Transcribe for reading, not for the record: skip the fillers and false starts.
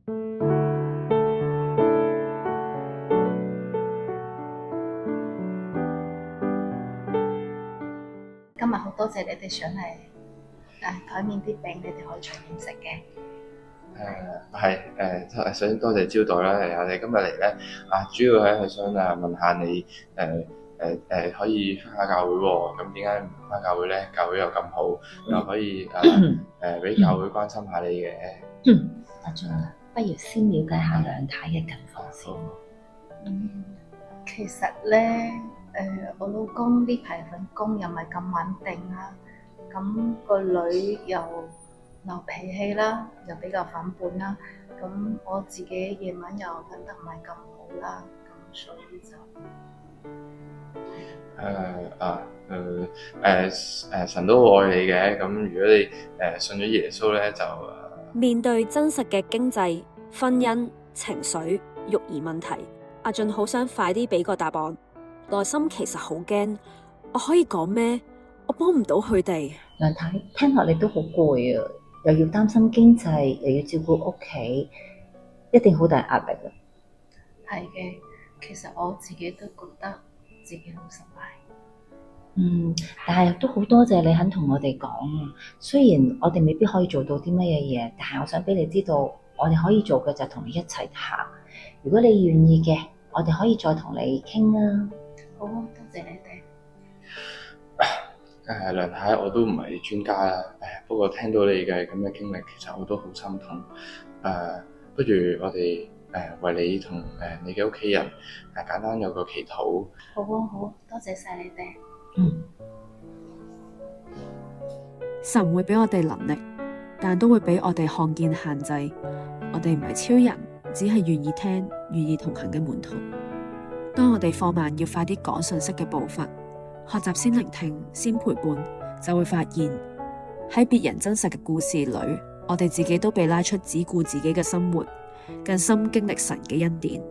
今日好多謝你哋上嚟，台面啲餅你哋可以隨便食嘅。首先多謝招待啦。我哋今日嚟咧主要係想問下你可以返下教會喎，咁點解唔返教會咧？教會又咁好，又可以俾教會關心下你嘅。阿俊啊，不如先了解下梁太嘅近況先。其實咧，我老公呢排份工又唔係咁穩定啦，咁個女又鬧脾氣啦，又比較反叛啦，咁我自己夜晚又瞓得唔係咁好啦，咁所以就神都好愛你嘅，咁如果你信咗耶穌咧，就面對真實嘅經濟、婚姻、情緒、育兒問題，阿俊好想快啲俾個答案，內心其實好驚。我可以講咩？我幫唔到佢哋。梁太聽落你都好攰啊，又要擔心經濟，又要照顧屋企，一定好大壓力啊。係嘅。其實我自己都覺得自己好失敗。但係都好多謝你肯同我哋講啊。雖然我哋未必可以做到啲乜嘢嘢，但係我想俾你知道，我哋可以做嘅就係同你一齊行。如果你願意嘅，我哋可以再同你傾啊。好，多謝你哋。梁太，我都唔係專家啦，不過聽到你嘅咁嘅經歷，其實我都好心痛。不如我哋為你同你嘅屋企人簡單有個祈禱。好，多謝晒你哋。神會俾我哋能力，但都會俾我哋看見限制。我哋唔係超人，只係願意聽、願意同行嘅門徒。當我哋放慢要快啲講信息嘅步伐，學習先聆聽、先陪伴，就會發現喺別人真實嘅故事裏，我哋自己都被拉出只顧自己嘅生活，更深經歷神嘅恩典。